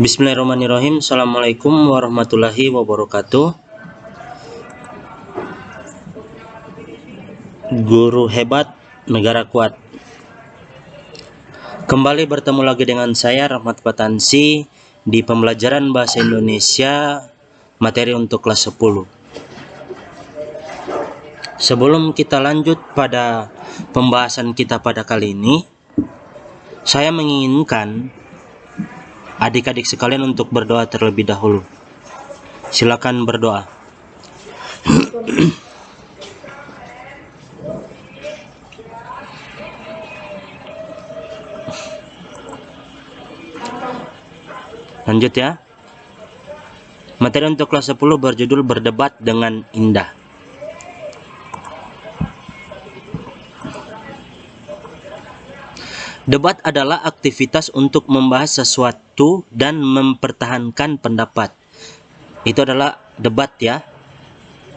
Bismillahirrahmanirrahim. Assalamualaikum warahmatullahi wabarakatuh. Guru hebat, negara kuat. Kembali bertemu lagi dengan saya Rahmat Patansi di pembelajaran bahasa Indonesia materi untuk kelas 10. Sebelum kita lanjut pada pembahasan kita pada kali ini, saya menginginkan adik-adik sekalian untuk berdoa terlebih dahulu. Silakan berdoa. Lanjut ya. Materi untuk kelas 10 berjudul berdebat dengan indah. Debat adalah aktivitas untuk membahas sesuatu dan mempertahankan pendapat. Itu adalah debat ya.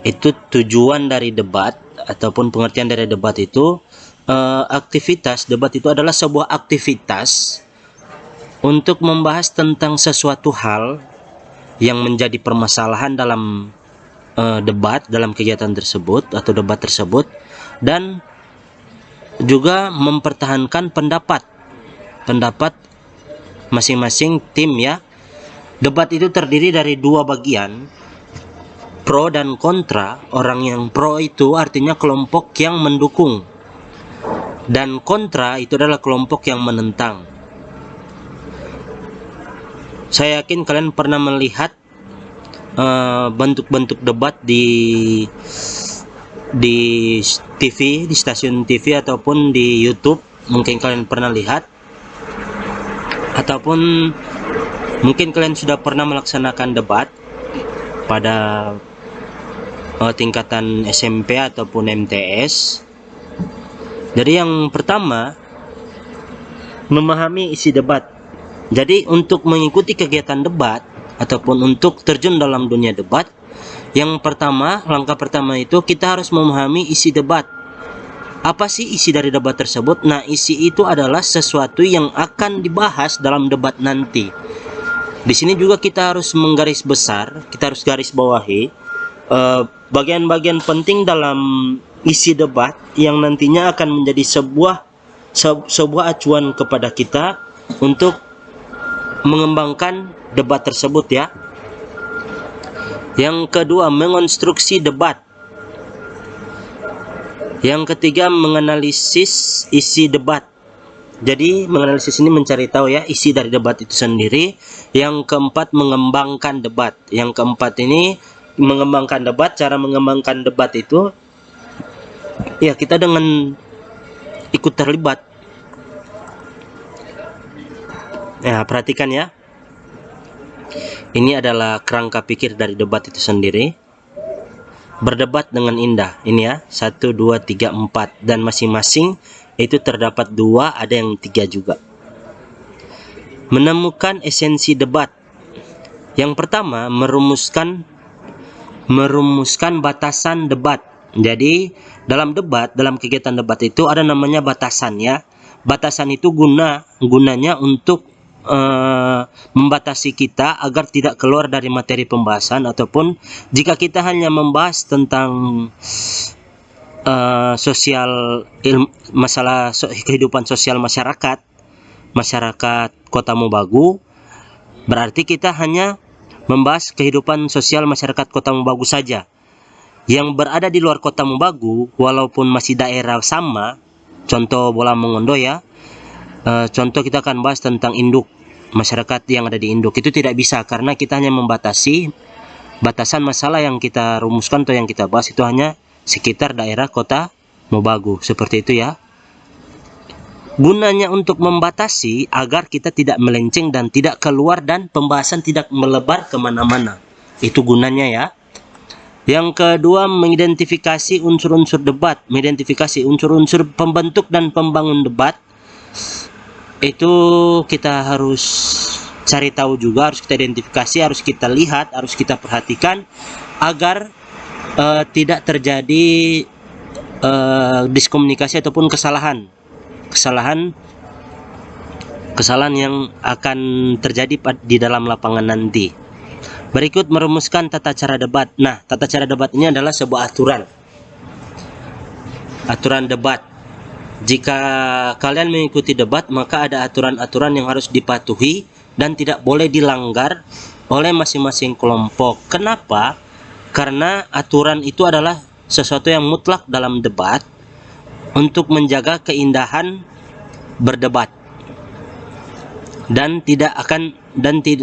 Itu tujuan dari debat ataupun pengertian dari debat itu, aktivitas debat itu adalah sebuah aktivitas untuk membahas tentang sesuatu hal yang menjadi permasalahan dalam debat, dalam kegiatan tersebut atau debat tersebut, dan juga mempertahankan pendapat masing-masing tim ya. Debat itu terdiri dari dua bagian, pro dan kontra. Orang yang pro itu artinya kelompok yang mendukung, dan kontra itu adalah kelompok yang menentang. Saya yakin kalian pernah melihat bentuk-bentuk debat di TV, di stasiun TV ataupun di YouTube. Mungkin kalian pernah lihat, ataupun mungkin kalian sudah pernah melaksanakan debat pada tingkatan SMP ataupun MTS. Jadi yang pertama, memahami isi debat. Jadi untuk mengikuti kegiatan debat ataupun untuk terjun dalam dunia debat, yang pertama, langkah pertama itu kita harus memahami isi debat. Apa sih isi dari debat tersebut? Nah, isi itu adalah sesuatu yang akan dibahas dalam debat nanti. Di sini juga kita harus menggaris besar, kita harus garis bawahi bagian-bagian penting dalam isi debat yang nantinya akan menjadi sebuah acuan kepada kita untuk mengembangkan debat tersebut ya. Yang kedua, mengonstruksi debat. Yang ketiga, menganalisis isi debat. Jadi menganalisis ini mencari tahu ya isi dari debat itu sendiri. Yang keempat, mengembangkan debat. Yang keempat ini mengembangkan debat. Cara mengembangkan debat itu ya kita dengan ikut terlibat. Ya, perhatikan ya. Ini adalah kerangka pikir dari debat itu sendiri. Berdebat dengan indah. Ini ya, 1, 2, 3, 4. Dan masing-masing itu terdapat 2, ada yang 3 juga. Menemukan esensi debat. Yang pertama, merumuskan batasan debat. Jadi, dalam debat, dalam kegiatan debat itu ada namanya batasan ya. Batasan itu gunanya untuk membatasi kita agar tidak keluar dari materi pembahasan, ataupun jika kita hanya membahas tentang masalah kehidupan sosial masyarakat Kota Mobagu, berarti kita hanya membahas kehidupan sosial masyarakat Kota Mobagu saja. Yang berada di luar Kota Mobagu, walaupun masih daerah sama, contoh Bola Mongondo ya, contoh kita akan bahas tentang induk, masyarakat yang ada di induk, itu tidak bisa karena kita hanya membatasi batasan masalah yang kita rumuskan atau yang kita bahas itu hanya sekitar daerah Kota Mobagu, seperti itu ya. Gunanya untuk membatasi agar kita tidak melenceng dan tidak keluar dan pembahasan tidak melebar kemana-mana, itu gunanya ya. Yang kedua, mengidentifikasi unsur-unsur debat, mengidentifikasi unsur-unsur pembentuk dan pembangun debat. Itu kita harus cari tahu juga, harus kita identifikasi, harus kita lihat, harus kita perhatikan agar tidak terjadi diskomunikasi ataupun kesalahan kesalahan yang akan terjadi di dalam lapangan nanti. Berikut merumuskan tata cara debat. Nah, tata cara debat ini adalah sebuah aturan debat. Jika kalian mengikuti debat, maka ada aturan-aturan yang harus dipatuhi dan tidak boleh dilanggar oleh masing-masing kelompok. Kenapa? Karena aturan itu adalah sesuatu yang mutlak dalam debat untuk menjaga keindahan berdebat dan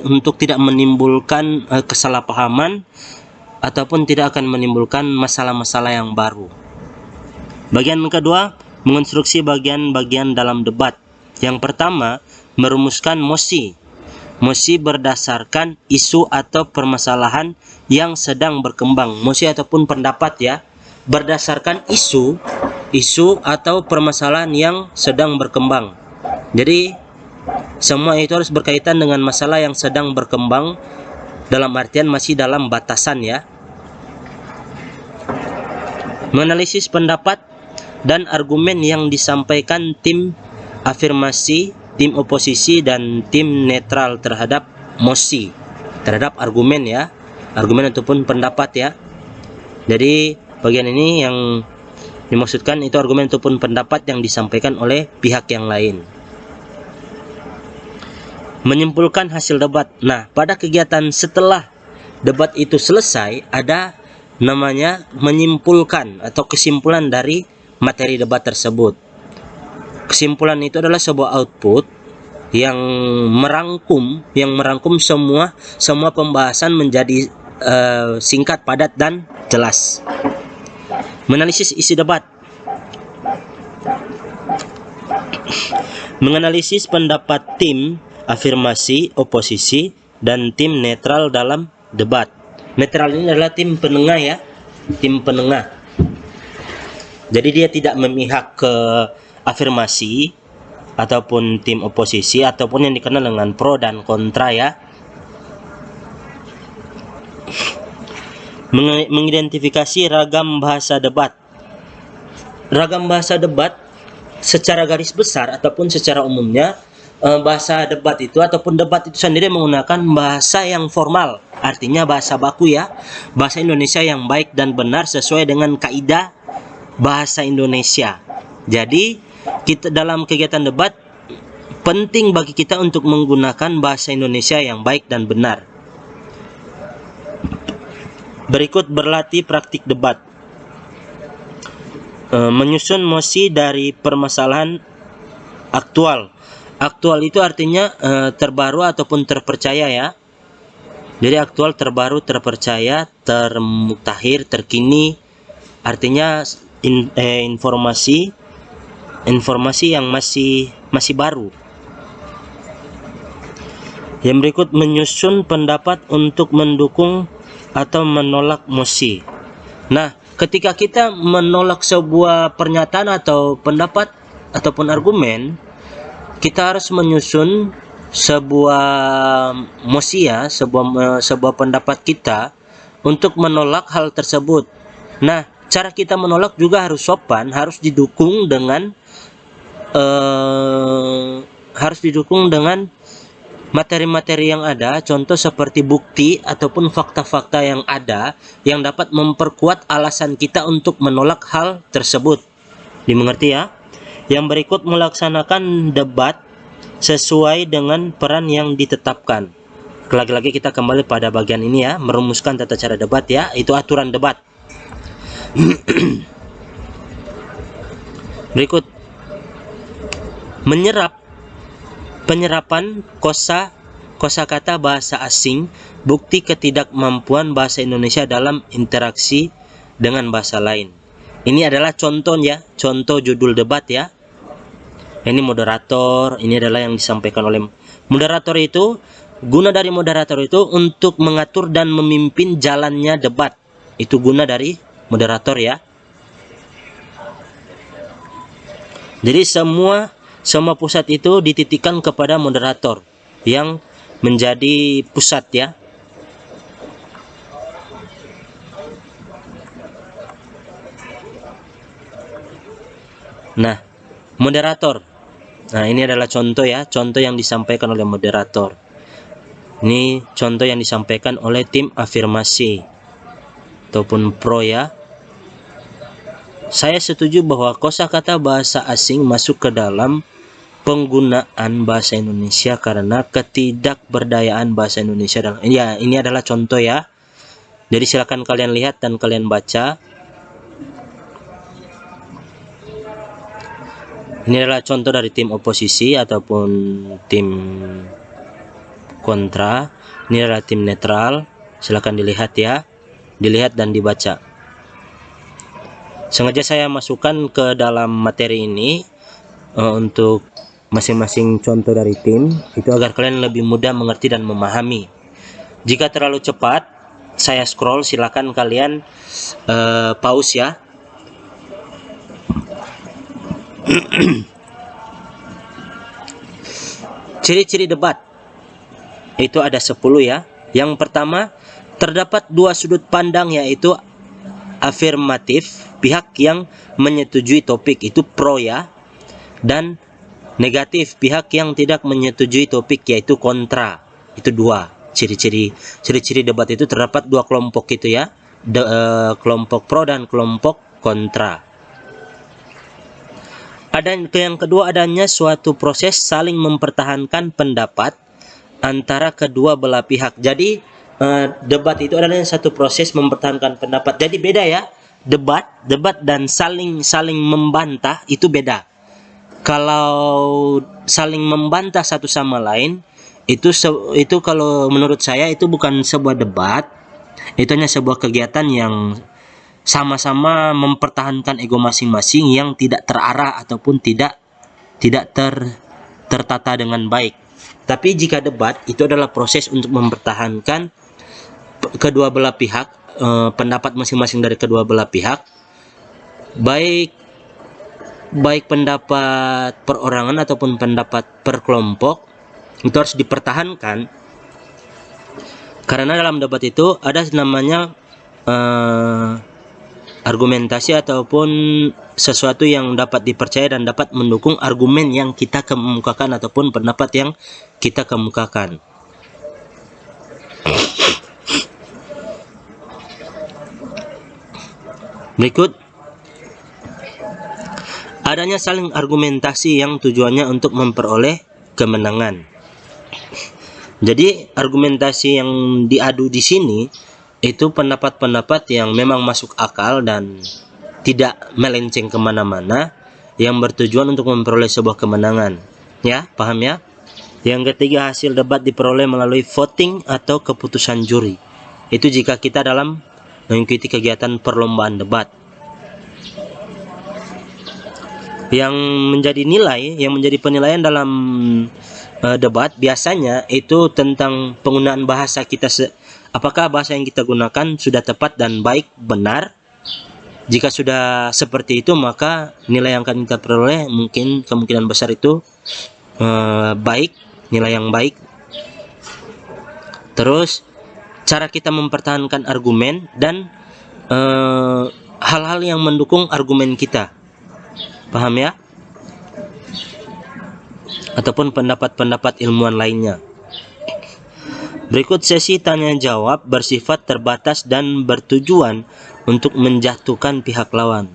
untuk tidak menimbulkan kesalahpahaman ataupun tidak akan menimbulkan masalah-masalah yang baru. Bagian kedua, mengonstruksi bagian-bagian dalam debat. Yang pertama, merumuskan mosi. Mosi berdasarkan isu atau permasalahan yang sedang berkembang. Mosi ataupun pendapat ya, berdasarkan isu atau permasalahan yang sedang berkembang. Jadi semua itu harus berkaitan dengan masalah yang sedang berkembang, dalam artian masih dalam batasan ya. Menganalisis pendapat dan argumen yang disampaikan tim afirmasi, tim oposisi, dan tim netral terhadap mosi, terhadap argumen ya, argumen ataupun pendapat ya. Jadi bagian ini yang dimaksudkan itu argumen ataupun pendapat yang disampaikan oleh pihak yang lain. Menyimpulkan hasil debat. Nah, pada kegiatan setelah debat itu selesai, ada namanya menyimpulkan atau kesimpulan dari materi debat tersebut. Kesimpulan itu adalah sebuah output yang merangkum semua pembahasan menjadi singkat, padat, dan jelas. Menganalisis isi debat. Menganalisis pendapat tim afirmasi, oposisi, dan tim netral dalam debat. Netral ini adalah tim penengah ya, tim penengah. Jadi dia tidak memihak ke afirmasi ataupun tim oposisi ataupun yang dikenal dengan pro dan kontra ya. Mengidentifikasi ragam bahasa debat. Ragam bahasa debat secara garis besar ataupun secara umumnya, bahasa debat itu ataupun debat itu sendiri menggunakan bahasa yang formal, artinya bahasa baku ya, bahasa Indonesia yang baik dan benar sesuai dengan kaidah bahasa Indonesia. Jadi kita dalam kegiatan debat penting bagi kita untuk menggunakan bahasa Indonesia yang baik dan benar. Berikut berlatih praktik debat. Menyusun mosi dari permasalahan aktual. Aktual itu artinya terbaru ataupun terpercaya ya. Jadi aktual, terbaru, terpercaya, termutakhir, terkini. Artinya informasi yang masih baru. Yang berikut menyusun pendapat untuk mendukung atau menolak mosi. Nah, ketika kita menolak sebuah pernyataan atau pendapat ataupun argumen, kita harus menyusun sebuah mosi ya, sebuah pendapat kita untuk menolak hal tersebut. Nah, cara kita menolak juga harus sopan, harus didukung dengan materi-materi yang ada, contoh seperti bukti ataupun fakta-fakta yang ada yang dapat memperkuat alasan kita untuk menolak hal tersebut. Dimengerti ya? Yang berikut melaksanakan debat sesuai dengan peran yang ditetapkan. Lagi-lagi kita kembali pada bagian ini ya, merumuskan tata cara debat ya, itu aturan debat. Berikut penyerapan kosakata bahasa asing, bukti ketidakmampuan bahasa Indonesia dalam interaksi dengan bahasa lain. Ini adalah contohnya, contoh judul debat ya. Ini moderator, ini adalah yang disampaikan oleh moderator itu. Guna dari moderator itu untuk mengatur dan memimpin jalannya debat. Itu guna dari moderator ya. Jadi semua pusat itu dititikkan kepada moderator yang menjadi pusat ya. Nah, moderator Nah, ini adalah contoh ya, contoh yang disampaikan oleh moderator. Ini contoh yang disampaikan oleh tim afirmasi ataupun pro ya. Saya setuju bahwa kosakata bahasa asing masuk ke dalam penggunaan bahasa Indonesia karena ketidakberdayaan bahasa Indonesia. Ya, ini adalah contoh ya. Jadi silakan kalian lihat dan kalian baca. Ini adalah contoh dari tim oposisi ataupun tim kontra. Ini adalah tim netral. Silakan dilihat ya, dilihat dan dibaca. Sengaja saya masukkan ke dalam materi ini untuk masing-masing contoh dari tim itu agar kalian lebih mudah mengerti dan memahami. Jika terlalu cepat saya scroll, silakan kalian pause ya. Ciri-ciri debat itu ada 10 ya. Yang pertama, terdapat dua sudut pandang, yaitu afirmatif, pihak yang menyetujui topik itu pro ya, dan negatif, pihak yang tidak menyetujui topik yaitu kontra. Itu dua ciri-ciri debat. Itu terdapat dua kelompok itu ya, kelompok pro dan kelompok kontra. Yang kedua, adanya suatu proses saling mempertahankan pendapat antara kedua belah pihak. Jadi debat itu adalah satu proses mempertahankan pendapat. Jadi beda ya, debat dan saling membantah itu beda. Kalau saling membantah satu sama lain itu kalau menurut saya itu bukan sebuah debat, itu hanya sebuah kegiatan yang sama-sama mempertahankan ego masing-masing yang tidak terarah ataupun tidak tertata dengan baik. Tapi jika debat itu adalah proses untuk mempertahankan kedua belah pihak, pendapat masing-masing dari kedua belah pihak, baik pendapat perorangan ataupun pendapat per kelompok, itu harus dipertahankan. Karena dalam debat itu ada namanya argumentasi ataupun sesuatu yang dapat dipercaya dan dapat mendukung argumen yang kita kemukakan ataupun pendapat yang kita kemukakan. Berikut, adanya saling argumentasi yang tujuannya untuk memperoleh kemenangan. Jadi argumentasi yang diadu di sini itu pendapat-pendapat yang memang masuk akal dan tidak melenceng kemana-mana, yang bertujuan untuk memperoleh sebuah kemenangan. Ya, paham ya? Yang ketiga, hasil debat diperoleh melalui voting atau keputusan juri. Itu jika kita dalam mengikuti kegiatan perlombaan debat. Yang menjadi nilai, yang menjadi penilaian dalam debat biasanya itu tentang penggunaan bahasa kita. Apakah bahasa yang kita gunakan sudah tepat dan baik, benar? Jika sudah seperti itu, maka nilai yang akan kita peroleh mungkin kemungkinan besar itu baik, nilai yang baik. Terus cara kita mempertahankan argumen dan hal-hal yang mendukung argumen kita, paham ya? Ataupun pendapat-pendapat ilmuwan lainnya. Berikut sesi tanya jawab bersifat terbatas dan bertujuan untuk menjatuhkan pihak lawan.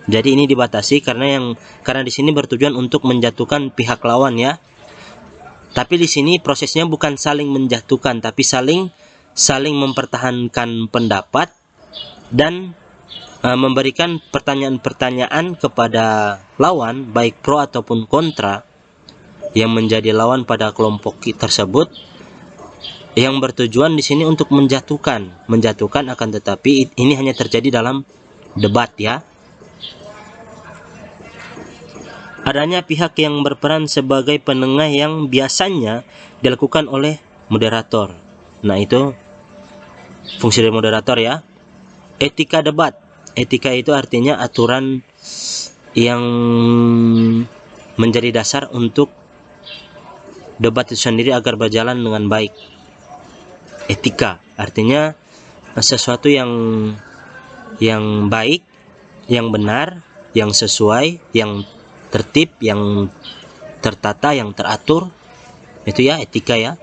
Jadi ini dibatasi karena di sini bertujuan untuk menjatuhkan pihak lawan ya. Tapi di sini prosesnya bukan saling menjatuhkan, tapi saling mempertahankan pendapat dan memberikan pertanyaan-pertanyaan kepada lawan, baik pro ataupun kontra, yang menjadi lawan pada kelompok tersebut, yang bertujuan di sini untuk menjatuhkan akan tetapi ini hanya terjadi dalam debat ya. Adanya pihak yang berperan sebagai penengah yang biasanya dilakukan oleh moderator. Nah, itu fungsi dari moderator ya. Etika debat. Etika itu artinya aturan yang menjadi dasar untuk debat itu sendiri agar berjalan dengan baik. Etika artinya sesuatu yang baik, yang benar, yang sesuai, yang tertib, yang tertata, yang teratur. Itu ya etika ya.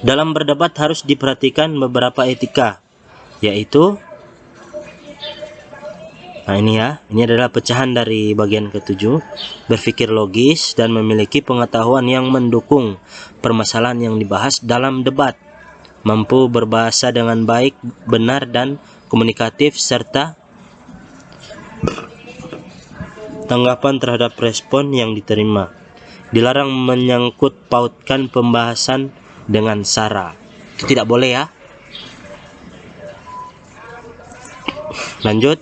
Dalam berdebat harus diperhatikan beberapa etika, yaitu nah ini ya, ini adalah pecahan dari bagian ke-7. Berpikir logis dan memiliki pengetahuan yang mendukung permasalahan yang dibahas dalam debat. Mampu berbahasa dengan baik, benar, dan komunikatif, serta tanggapan terhadap respon yang diterima. Dilarang menyangkut pautkan pembahasan dengan sara. Itu tidak boleh ya. Lanjut.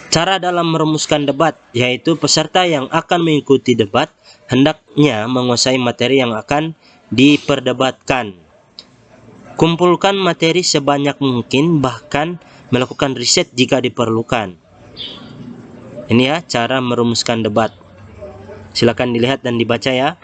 Cara dalam merumuskan debat, yaitu peserta yang akan mengikuti debat hendaknya menguasai materi yang akan diperdebatkan. Kumpulkan materi sebanyak mungkin, bahkan melakukan riset jika diperlukan. Ini ya cara merumuskan debat. Silakan dilihat dan dibaca ya.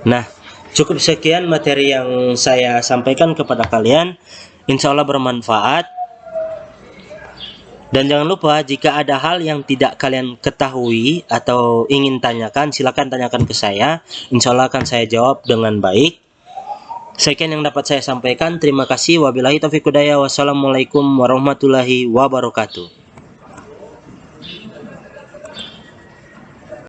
Nah, cukup sekian materi yang saya sampaikan kepada kalian. Insya Allah bermanfaat. Dan jangan lupa, jika ada hal yang tidak kalian ketahui atau ingin tanyakan, silakan tanyakan ke saya. Insya Allah akan saya jawab dengan baik. Sekian yang dapat saya sampaikan. Terima kasih. Wabillahi taufiq hidayah. Wassalamualaikum warahmatullahi wabarakatuh.